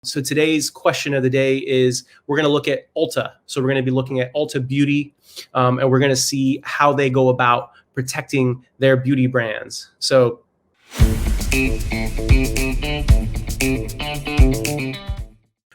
So today's question of the day is we're going to look at Ulta. So we're going to be looking at Ulta Beauty, and we're going to see how they go about protecting their beauty brands. So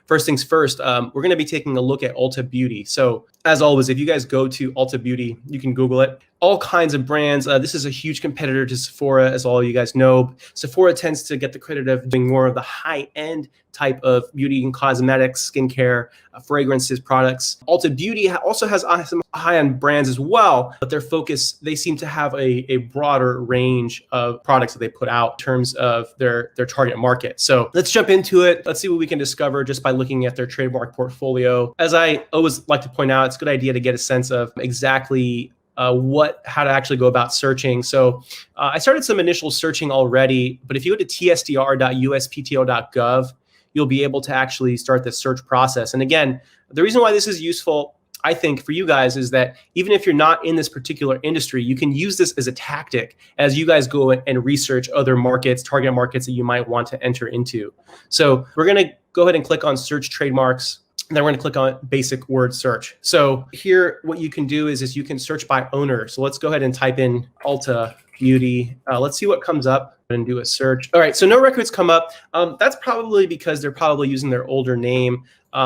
first things first, we're going to be taking a look at Ulta Beauty. So as always, if you guys go to Ulta Beauty, you can Google it. All kinds of brands. This is a huge competitor to Sephora, as all you guys know. Sephora tends to get the credit of doing more of the high-end type of beauty and cosmetics, skincare, fragrances, products. Ulta Beauty also has some high-end brands as well, but their focus, they seem to have a broader range of products that they put out in terms of their target market. So let's jump into it. Let's see what we can discover just by looking at their trademark portfolio. As I always like to point out, it's a good idea to get a sense of exactly how to actually go about searching. So I started some initial searching already, but if you go to tsdr.uspto.gov, you'll be able to actually start the search process. And again, the reason why this is useful, I think, for you guys is that even if you're not in this particular industry, you can use this as a tactic as you guys go and research other markets, target markets that you might want to enter into. So we're going to go ahead and click on search trademarks. And then we're going to click on basic word search. So here, what you can do is you can search by owner. So let's go ahead and type in Ulta Beauty. Let's see what comes up and do a search. All right, so no records come up. That's probably because they're probably using their older name.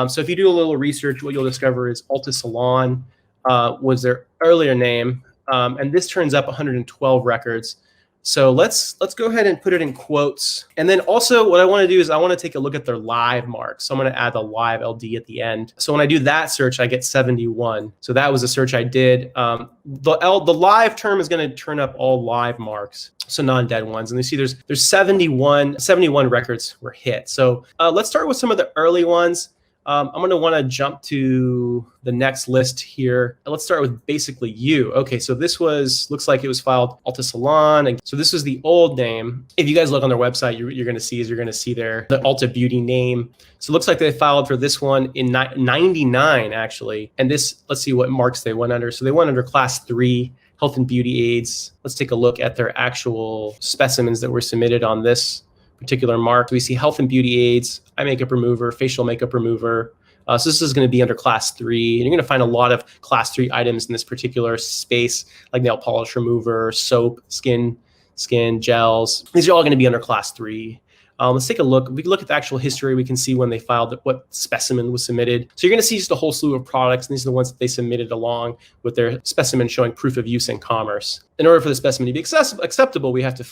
So if you do a little research, what you'll discover is Ulta Salon was their earlier name. And this turns up 112 records. So let's go ahead and put it in quotes. And then also what I want to do is I want to take a look at their live marks. So I'm going to add the live LD at the end. So when I do that search, I get 71. So that was a search I did. The live term is going to turn up all live marks, so non-dead ones. And you see there's 71 records were hit. So let's start with some of the early ones. I'm going to want to jump to the next list here. Let's start with basically you. Okay, so this looks like it was filed Ulta Salon. And so this was the old name. If you guys look on their website, you're going to see the Ulta Beauty name. So it looks like they filed for this one in 99 actually. And this, let's see what marks they went under. So they went under class 3. Health and beauty aids. Let's take a look at their actual specimens that were submitted on this particular mark. We see health and beauty aids, eye makeup remover, facial makeup remover. So this is going to be under class 3. And you're going to find a lot of class 3 items in this particular space, like nail polish remover, soap, skin gels. These are all going to be under class 3. Let's take a look. We can look at the actual history. We can see when they filed what specimen was submitted. So you're going to see just a whole slew of products. And these are the ones that they submitted along with their specimen showing proof of use in commerce. In order for the specimen to be acceptable, they have to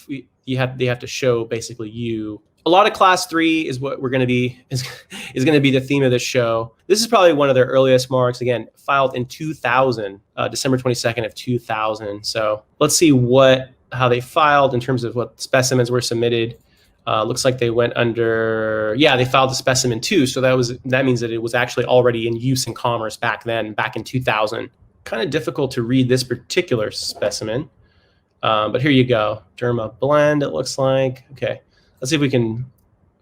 show basically you. A lot of class 3 is what we're going to be is going to be the theme of this show. This is probably one of their earliest marks. Again, filed in 2000, December 22nd of 2000. So let's see how they filed in terms of what specimens were submitted. Looks like they went under, they filed the specimen too. So that means that it was actually already in use in commerce back in 2000. Kind of difficult to read this particular specimen, but here you go. Derma blend, it looks like. Okay, let's see if we can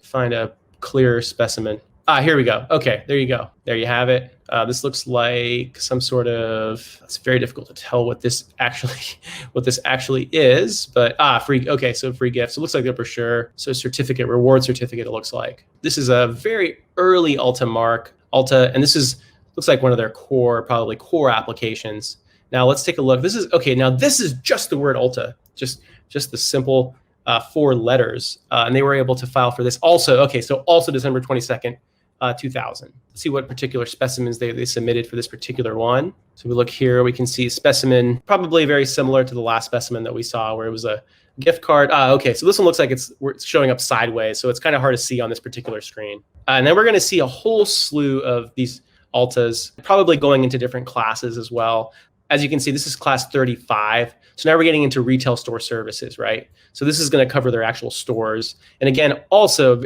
find a clearer specimen. Here we go. Okay, there you go. There you have it. This looks like some sort of, it's very difficult to tell what this actually is, but free. Okay, so free gift. So it looks like a brochure. So reward certificate, it looks like. This is a very early Ulta mark. And this looks like one of their probably core applications. Now let's take a look. This is just the word Ulta, just the simple 4 letters. And they were able to file for this also. Okay, so also December 22nd. 2000. Let's see what particular specimens they submitted for this particular one. So we look here, we can see a specimen probably very similar to the last specimen that we saw where it was a gift card. Okay, so this one looks like it's showing up sideways, so it's kind of hard to see on this particular screen. And then we're going to see a whole slew of these Ultas, probably going into different classes as well. As you can see, this is class 35. So now we're getting into retail store services, right? So this is going to cover their actual stores. And again, also,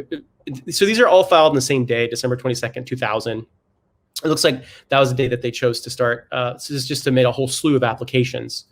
so these are all filed on the same day, December 22nd, 2000. It looks like that was the day that they chose to start. So this is just to make a whole slew of applications.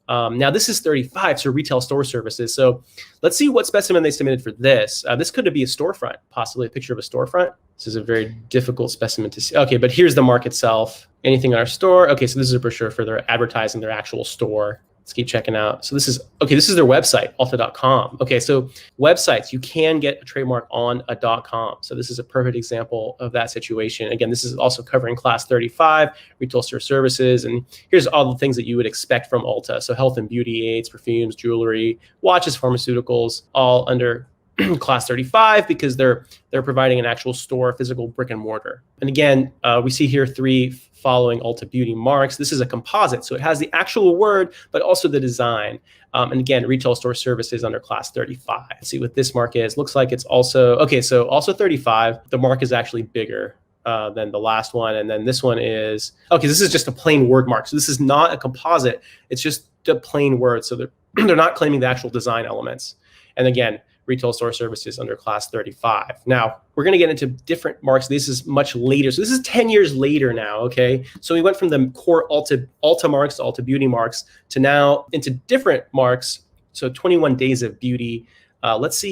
Now this is 35, so retail store services. So let's see what specimen they submitted for this. This could be a storefront, possibly a picture of a storefront. This is a very difficult specimen to see. Okay, but here's the mark itself. Anything in our store? Okay, so this is a brochure for their advertising their actual store. Let's keep checking out. So this is, okay, this is their website, Ulta.com. Okay, so websites, you can get a trademark on a .com. So this is a perfect example of that situation. Again, this is also covering class 35, retail store services. And here's all the things that you would expect from Ulta. So health and beauty aids, perfumes, jewelry, watches, pharmaceuticals, all under class 35 because they're providing an actual store, physical brick and mortar. And again, we see here 3 following Ulta Beauty marks. This is a composite, so it has the actual word, but also the design. And again, retail store services under class 35. Let's see what this mark is. Looks like it's also, okay, so also 35. The mark is actually bigger than the last one. And then this one is, okay, this is just a plain word mark. So this is not a composite. It's just a plain word. So they're not claiming the actual design elements. And again, retail store services under class 35. Now, we're going to get into different marks. This is much later. So this is 10 years later now, okay? So we went from the core Ulta marks to Ulta Beauty marks to now into different marks. So 21 days of beauty. Let's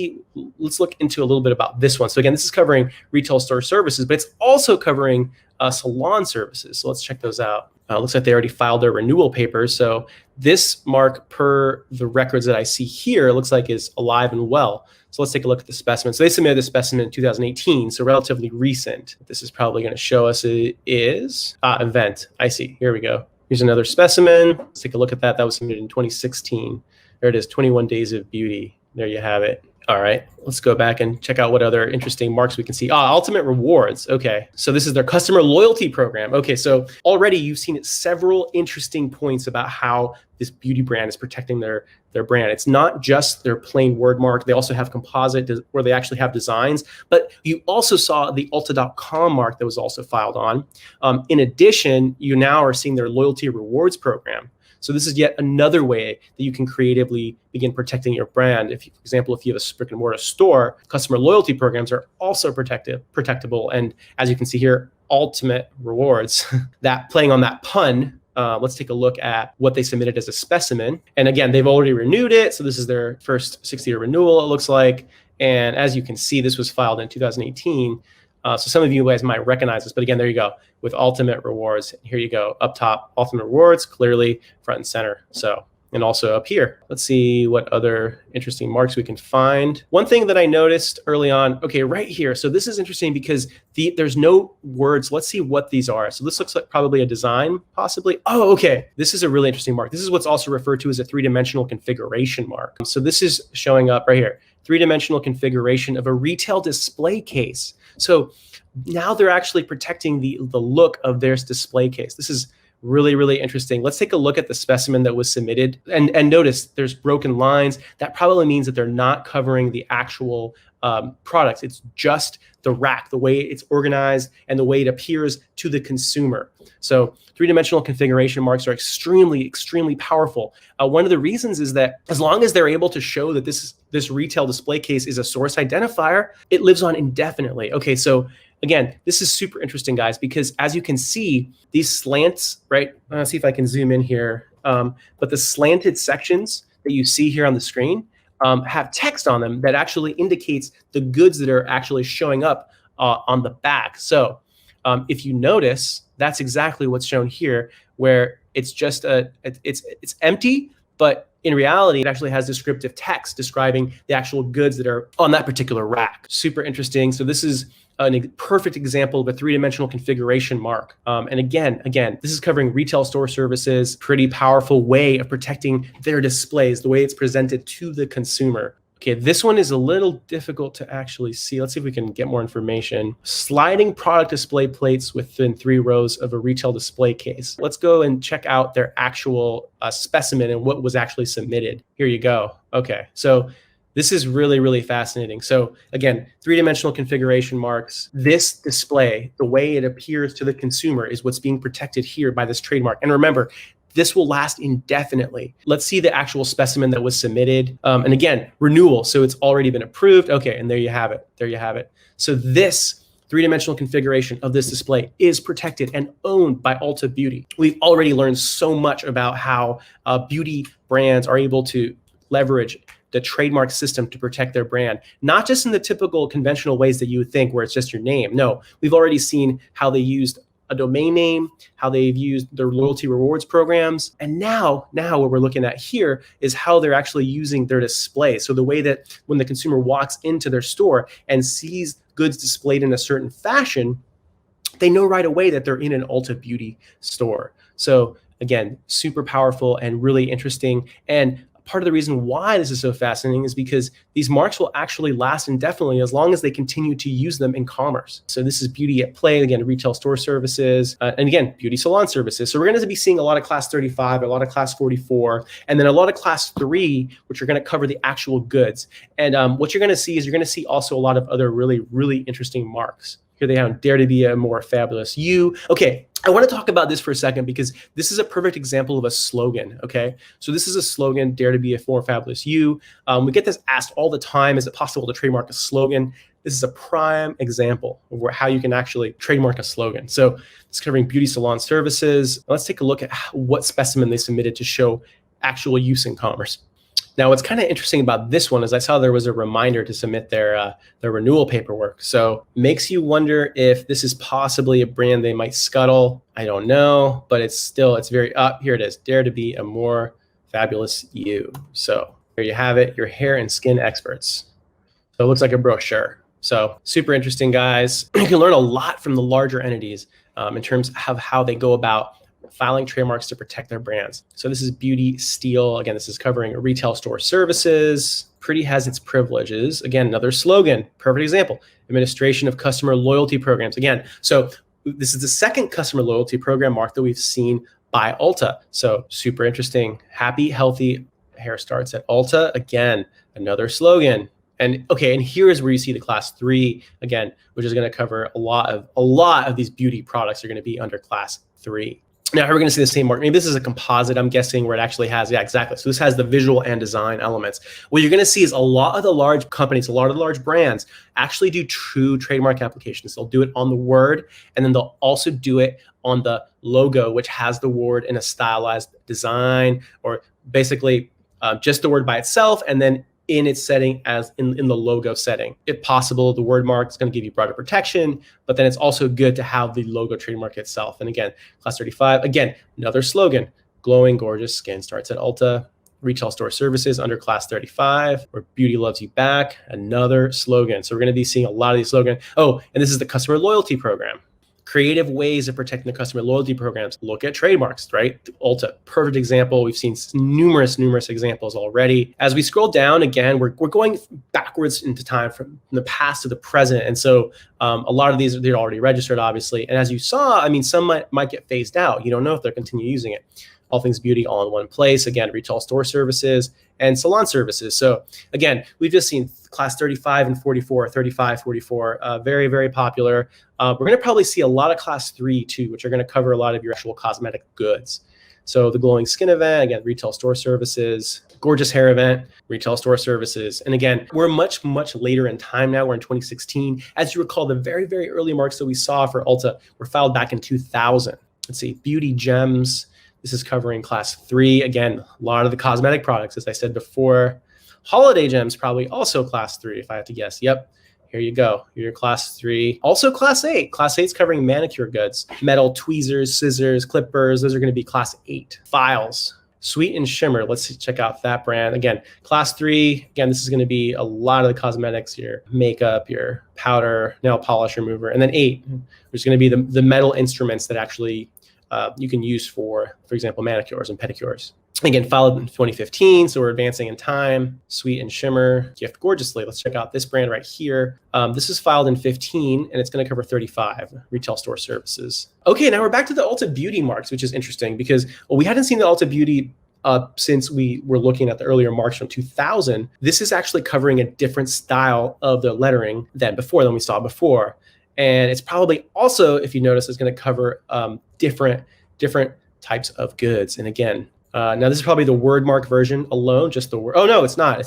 look into a little bit about this one. So again, this is covering retail store services, but it's also covering salon services. So let's check those out. Looks like they already filed their renewal papers. So this mark, per the records that I see here, looks like is alive and well. So let's take a look at the specimen. So they submitted the specimen in 2018, so relatively recent. This is probably going to show us it is event. I see. Here we go. Here's another specimen. Let's take a look at that. That was submitted in 2016. There it is, 21 days of beauty. There you have it. All right, let's go back and check out what other interesting marks we can see. Ultimate Rewards. Okay, so this is their customer loyalty program. Okay, so already you've seen several interesting points about how this beauty brand is protecting their brand. It's not just their plain word mark. They also have composite where they actually have designs, but you also saw the Ulta.com mark that was also filed on. In addition, you now are seeing their loyalty rewards program. So this is yet another way that you can creatively begin protecting your brand. If, for example, if you have a brick and mortar store, customer loyalty programs are also protectable. And as you can see here, Ultimate Rewards, that playing on that pun. Let's take a look at what they submitted as a specimen. And again, they've already renewed it. So this is their first 60-year renewal, it looks like. And as you can see, this was filed in 2018. So some of you guys might recognize this, but again, there you go with Ultimate Rewards. Here you go up top, Ultimate Rewards, clearly front and center. So, and also up here, let's see what other interesting marks we can find. One thing that I noticed early on, okay, right here. So this is interesting because there's no words. Let's see what these are. So this looks like probably a design, possibly. Oh, okay. This is a really interesting mark. This is what's also referred to as a 3-dimensional configuration mark. So this is showing up right here, 3-dimensional configuration of a retail display case. So now they're actually protecting the look of their display case. This is really, really interesting. Let's take a look at the specimen that was submitted. And notice there's broken lines. That probably means that they're not covering the actual products. It's just the rack, the way it's organized and the way it appears to the consumer. So 3-dimensional configuration marks are extremely, extremely powerful. One of the reasons is that as long as they're able to show that this retail display case is a source identifier, it lives on indefinitely. Okay, so again, this is super interesting, guys, because as you can see, these slants, right? Let's see if I can zoom in here. But the slanted sections that you see here on the screen have text on them that actually indicates the goods that are actually showing up on the back. So if you notice, that's exactly what's shown here, where it's just it's empty, but in reality, it actually has descriptive text describing the actual goods that are on that particular rack. Super interesting. So this is a perfect example of a 3-dimensional configuration mark. And again, this is covering retail store services, pretty powerful way of protecting their displays, the way it's presented to the consumer. Okay, this one is a little difficult to actually see. Let's see if we can get more information. Sliding product display plates within 3 rows of a retail display case. Let's go and check out their actual specimen and what was actually submitted. Here you go. Okay, so this is really, really fascinating. So again, 3-dimensional configuration marks. This display, the way it appears to the consumer is what's being protected here by this trademark. And remember, this will last indefinitely. Let's see the actual specimen that was submitted. And again, renewal. So it's already been approved. Okay, and there you have it. There you have it. So this 3-dimensional configuration of this display is protected and owned by Ulta Beauty. We've already learned so much about how beauty brands are able to leverage the trademark system to protect their brand, not just in the typical conventional ways that you would think where it's just your name. No, we've already seen how they used a domain name, how they've used their loyalty rewards programs. And now what we're looking at here is how they're actually using their display. So the way that when the consumer walks into their store and sees goods displayed in a certain fashion, they know right away that they're in an Ulta Beauty store. So again, super powerful and really interesting. And part of the reason why this is so fascinating is because these marks will actually last indefinitely as long as they continue to use them in commerce. So this is beauty at play, again, retail store services, and again, beauty salon services. So we're going to be seeing a lot of class 35, a lot of class 44, and then a lot of class 3, which are going to cover the actual goods. And what you're going to see is you're going to see also a lot of other really, really interesting marks. Here they have Dare to be a more fabulous you. Okay, I want to talk about this for a second because this is a perfect example of a slogan, okay? So this is a slogan, Dare to be a more fabulous you. We get this asked all the time, is it possible to trademark a slogan? This is a prime example of how you can actually trademark a slogan. So it's covering beauty salon services. Let's take a look at what specimen they submitted to show actual use in commerce. Now, what's kind of interesting about this one is I saw there was a reminder to submit their renewal paperwork. So makes you wonder if this is possibly a brand they might scuttle. I don't know, but it's very, here it is. Dare to be a more fabulous you. So here you have it, your hair and skin experts. So it looks like a brochure. So super interesting, guys. You can learn a lot from the larger entities in terms of how they go about filing trademarks to protect their brands. So this is Beauty Steel. Again, this is covering retail store services. Pretty has its privileges. Again, another slogan, perfect example. Administration of customer loyalty programs. Again, so this is the second customer loyalty program mark that we've seen by Ulta. So super interesting. Happy, healthy hair starts at Ulta. Again, another slogan. And okay, and here is where you see the class 3 again, which is going to cover a lot of these beauty products are going to be under class 3. Now, here we're going to see the same mark. Maybe this is a composite, I'm guessing, where it actually has, yeah, exactly. So this has the visual and design elements. What you're going to see is a lot of the large companies, a lot of the large brands actually do true trademark applications. They'll do it on the word, and then they'll also do it on the logo, which has the word in a stylized design, or basically just the word by itself, and then in its setting as in the logo setting. If possible, the word mark is going to give you broader protection, but then it's also good to have the logo trademark itself. And again, class 35, again, another slogan, glowing, gorgeous skin starts at Ulta. Retail store services under class 35, where beauty loves you back, another slogan. So we're going to be seeing a lot of these slogans. Oh, and this is the customer loyalty program. Creative ways of protecting the customer loyalty programs. Look at trademarks, right? Ulta, perfect example. We've seen numerous examples already. As we scroll down, again, we're going backwards into time from the past to the present. And so a lot of these, they're already registered, obviously. And as you saw, I mean, some might get phased out. You don't know if they'll continue using it. All things beauty all in one place. Again, retail store services and salon services. So again, we've just seen class 35 and 44, 35, 44, very, very popular. We're going to probably see a lot of class 3 too, which are going to cover a lot of your actual cosmetic goods. So the glowing skin event, again, retail store services, gorgeous hair event, retail store services. And again, we're much later in time now. We're in 2016. As you recall, the very, very early marks that we saw for Ulta were filed back in 2000. Let's see, beauty gems. This is covering class 3. Again, a lot of the cosmetic products, as I said before. Holiday gems, probably also class 3, if I had to guess. Yep, here you go. Your class 3. Also class 8. Class 8 is covering manicure goods. Metal tweezers, scissors, clippers. Those are going to be class 8. Files. Sweet and Shimmer. Let's check out that brand. Again, class 3. Again, this is going to be a lot of the cosmetics, your makeup, your powder, nail polish remover. And then 8, which is going to be the metal instruments that actually you can use for example, manicures and pedicures. Again, filed in 2015, so we're advancing in time. Sweet and Shimmer, gift gorgeously. Let's check out this brand right here. This is filed in 15, and it's going to cover 35 retail store services. Okay, now we're back to the Ulta Beauty marks, which is interesting because we hadn't seen the Ulta Beauty since we were looking at the earlier marks from 2000. This is actually covering a different style of the lettering than we saw before. And it's probably also, if you notice, is going to cover different types of goods. And again, now this is probably the word mark version alone, just the word. Oh no, it's not.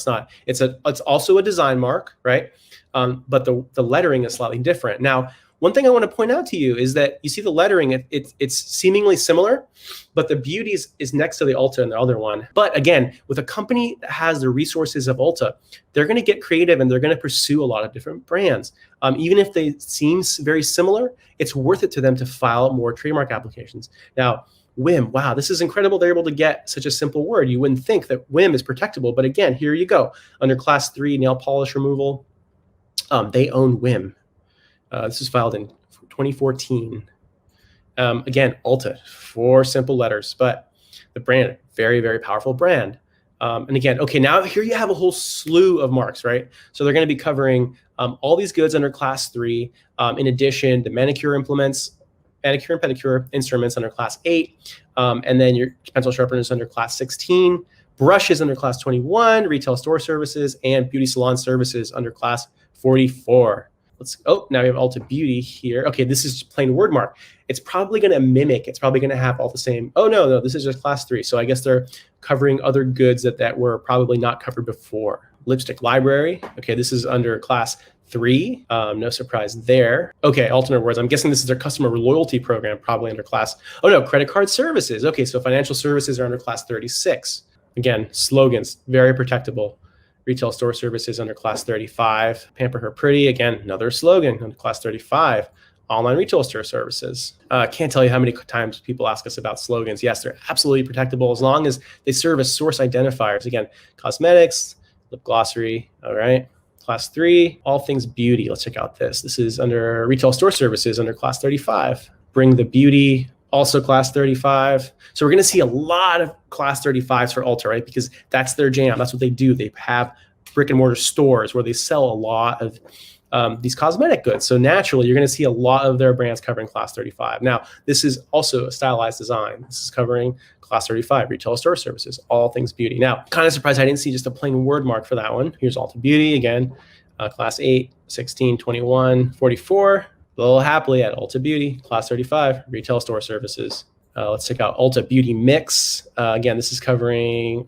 It's also a design mark, right? But the lettering is slightly different. Now, one thing I want to point out to you is that you see the lettering, it's seemingly similar, but the beauty is next to the Ulta and the other one. But again, with a company that has the resources of Ulta, they're going to get creative and they're going to pursue a lot of different brands. Even if they seem very similar, it's worth it to them to file more trademark applications. Now, WIM, wow, this is incredible. They're able to get such a simple word. You wouldn't think that WIM is protectable, but again, here you go. Under Class 3 nail polish removal, they own WIM. This was filed in 2014. Again, Ulta, 4 simple letters, but the brand, very, very powerful brand. And again, okay, now here you have a whole slew of marks, right? So they're going to be covering all these goods under Class 3. In addition, the manicure implements, manicure and pedicure instruments under Class 8, and then your pencil sharpeners under Class 16, brushes under Class 21, retail store services, and beauty salon services under Class 44. Now we have Ulta Beauty here. Okay, this is plain word mark. It's probably going to mimic. It's probably going to have all the same. Oh, no, this is just Class 3. So I guess they're covering other goods that were probably not covered before. Lipstick library. Okay, this is under Class 3. No surprise there. Okay, alternate words. I'm guessing this is their customer loyalty program, probably under Class. Oh, no, credit card services. Okay, so financial services are under Class 36. Again, slogans, very protectable. Retail store services under Class 35. Pamper Her Pretty, again, another slogan under Class 35. Online retail store services. Can't tell you how many times people ask us about slogans. Yes, they're absolutely protectable as long as they serve as source identifiers. Again, cosmetics, lip glossary, all right. Class 3, all things beauty. Let's check out this. This is under retail store services under Class 35. Bring the beauty, also Class 35. So we're going to see a lot of Class 35s for Ulta, right? Because that's their jam. That's what they do. They have brick and mortar stores where they sell a lot of these cosmetic goods. So naturally, you're going to see a lot of their brands covering Class 35. Now, this is also a stylized design. This is covering Class 35, retail store services, all things beauty. Now, kind of surprised I didn't see just a plain word mark for that one. Here's Ulta Beauty again, Class 8, 16, 21, 44. A little happily at Ulta Beauty, Class 35, retail store services. Let's check out Ulta Beauty Mix. Again, this is covering,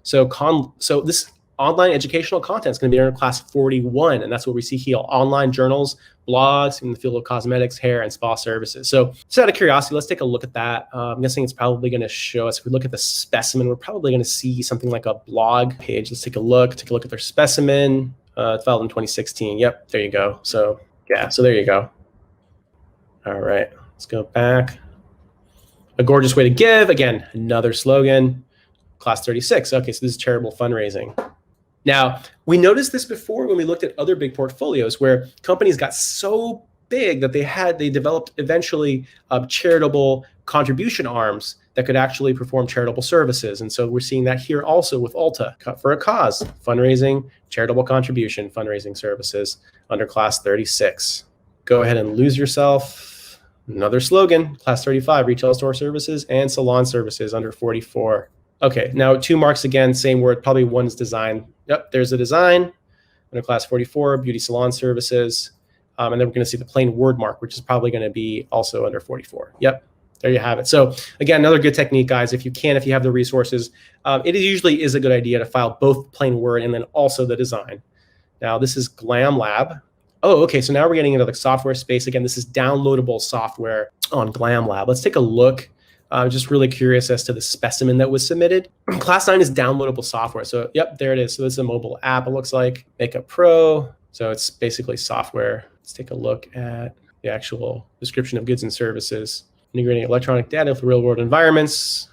so this online educational content is going to be under Class 41, and that's what we see here, online journals, blogs in the field of cosmetics, hair, and spa services. So just out of curiosity, let's take a look at that. I'm guessing it's probably going to show us, if we look at the specimen, we're probably going to see something like a blog page. Let's take a look at their specimen. It's filed in 2016. Yep, there you go. So yeah, so there you go. All right, let's go back. A gorgeous way to give. Again, another slogan, Class 36. Okay, so this is charitable fundraising. Now, we noticed this before when we looked at other big portfolios where companies got so big that they developed eventually charitable contribution arms that could actually perform charitable services. And so we're seeing that here also with Ulta, Cut for a Cause, fundraising, charitable contribution, fundraising services under Class 36. Go ahead and lose yourself. Another slogan, Class 35, retail store services and salon services under 44. Okay, now 2 marks again, same word, probably one's design. Yep, there's a design under Class 44, beauty salon services. And then we're going to see the plain word mark, which is probably going to be also under 44. Yep, there you have it. So again, another good technique, guys. If you have the resources, it usually is a good idea to file both plain word and then also the design. Now this is Glam Lab. Oh, okay, so now we're getting into the software space. Again, this is downloadable software on Glam Lab. Let's take a look. Just really curious as to the specimen that was submitted. Class 9 is downloadable software. So yep, there it is. So this is a mobile app, it looks like. Makeup Pro. So it's basically software. Let's take a look at the actual description of goods and services. Integrating electronic data with real-world environments.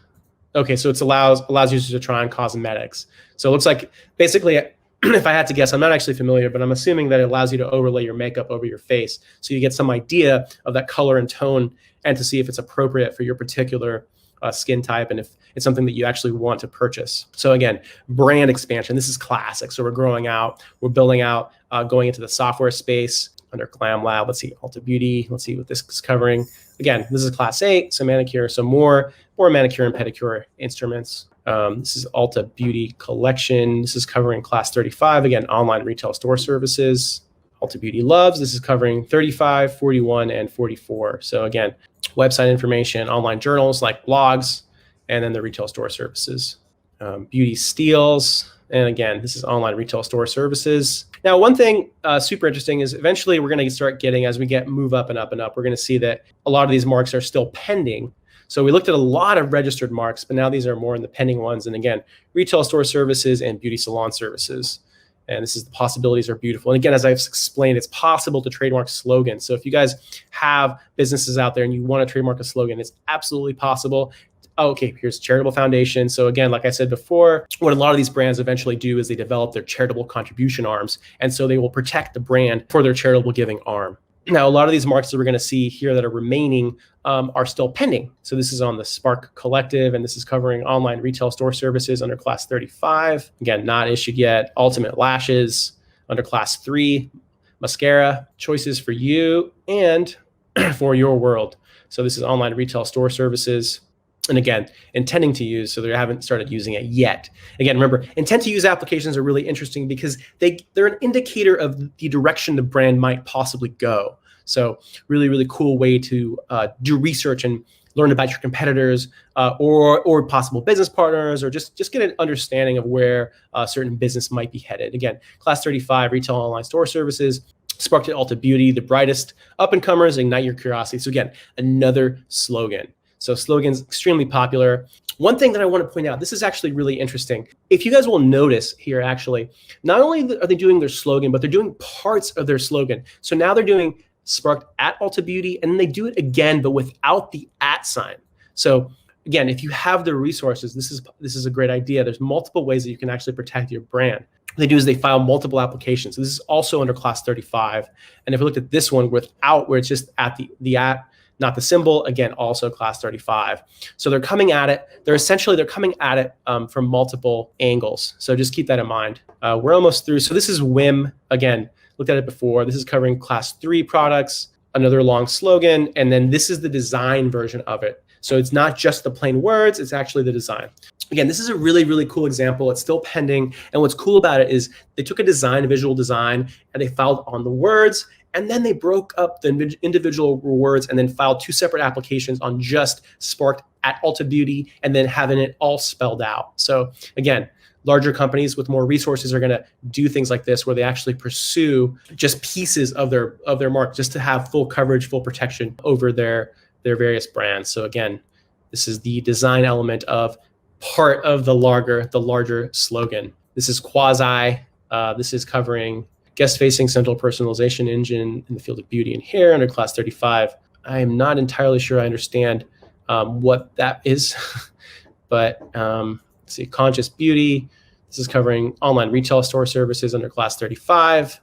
Okay, so it allows users to try on cosmetics. So it looks like basically, if I had to guess, I'm not actually familiar, but I'm assuming that it allows you to overlay your makeup over your face. So you get some idea of that color and tone and to see if it's appropriate for your particular skin type and if it's something that you actually want to purchase. So again, brand expansion. This is classic. So we're growing out, we're building out, going into the software space under Glam Lab. Let's see, Ulta Beauty. Let's see what this is covering. Again, this is Class 8, so manicure, so more manicure and pedicure instruments. This is Ulta Beauty Collection. This is covering Class 35. Again, online retail store services. Ulta Beauty Loves. This is covering 35, 41, and 44. So again, website information, online journals like blogs, and then the retail store services. Beauty Steals. And again, this is online retail store services. Now, one thing super interesting is eventually we're going to start getting, as we move up and up and up, we're going to see that a lot of these marks are still pending. So we looked at a lot of registered marks, but now these are more in the pending ones. And again, retail store services and beauty salon services. And this is the possibilities are beautiful. And again, as I've explained, it's possible to trademark slogans. So if you guys have businesses out there and you want to trademark a slogan, it's absolutely possible. Oh, okay, here's Charitable Foundation. So again, like I said before, what a lot of these brands eventually do is they develop their charitable contribution arms. And so they will protect the brand for their charitable giving arm. Now, a lot of these marks that we're going to see here that are remaining are still pending. So this is on the Spark Collective, and this is covering online retail store services under Class 35. Again, not issued yet. Ultimate Lashes under Class 3. Mascara, choices for you and for your world. So this is online retail store services. And again, intending to use, so they haven't started using it yet. Again, remember, intent to use applications are really interesting because they're an indicator of the direction the brand might possibly go. So really, really cool way to do research and learn about your competitors or possible business partners, or just get an understanding of where a certain business might be headed. Again, Class 35, retail online store services, Sparked at Ulta Beauty, the brightest up-and-comers, ignite your curiosity. So again, another slogan. So slogans, extremely popular. One thing that I want to point out, this is actually really interesting. If you guys will notice here, actually, not only are they doing their slogan, but they're doing parts of their slogan. So now they're doing Sparked at Ulta Beauty, and then they do it again, but without the @ sign. So again, if you have the resources, this is a great idea. There's multiple ways that you can actually protect your brand. What they do is they file multiple applications. So this is also under Class 35. And if we looked at this one without, where it's just at the at, not the symbol, again, also Class 35. So they're coming at it. They're coming at it from multiple angles. So just keep that in mind. We're almost through. So this is WIM. Again, looked at it before. This is covering Class 3 products, another long slogan. And then this is the design version of it. So it's not just the plain words, it's actually the design. Again, this is a really, really cool example. It's still pending. And what's cool about it is they took a visual design, and they filed on the words, and then they broke up the individual words and then filed 2 separate applications on just Sparked at Ulta Beauty, and then having it all spelled out. So again, larger companies with more resources are going to do things like this, where they actually pursue just pieces of their mark just to have full coverage, full protection over their various brands. So again, this is the design element of part of the larger slogan. This is quasi. This is covering guest-facing central personalization engine in the field of beauty and hair under Class 35. I am not entirely sure I understand what that is, but let's see, conscious beauty. This is covering online retail store services under Class 35.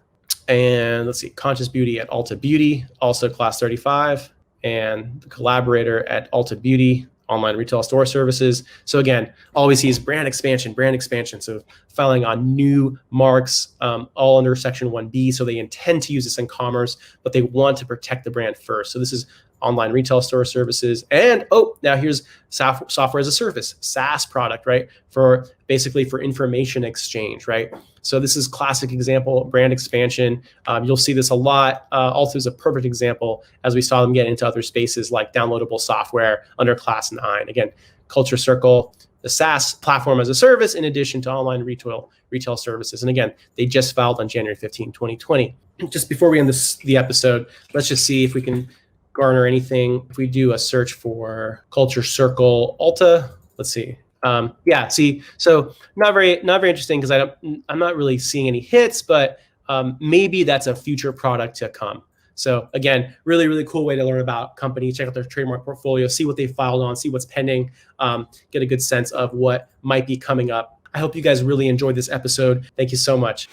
And let's see, conscious beauty at Ulta Beauty, also Class 35. And the collaborator at Ulta Beauty, online retail store services. So again, all we see is brand expansion. So filing on new marks, all under Section 1B. So they intend to use this in commerce, but they want to protect the brand first. So this is online retail store services. And now here's software as a service, SaaS product, right? For information exchange, right? So this is classic example, brand expansion. You'll see this a lot. Ulta is a perfect example as we saw them get into other spaces like downloadable software under Class 9. Again, Culture Circle, the SaaS platform as a service, in addition to online retail services. And again, they just filed on January 15, 2020. Just before we end the episode, let's just see if we can garner anything. If we do a search for Culture Circle Ulta, let's see. So not very interesting, because I'm not really seeing any hits, but maybe that's a future product to come. So again, really, really cool way to learn about companies, check out their trademark portfolio, see what they filed on, see what's pending, get a good sense of what might be coming up. I hope you guys really enjoyed this episode. Thank you so much.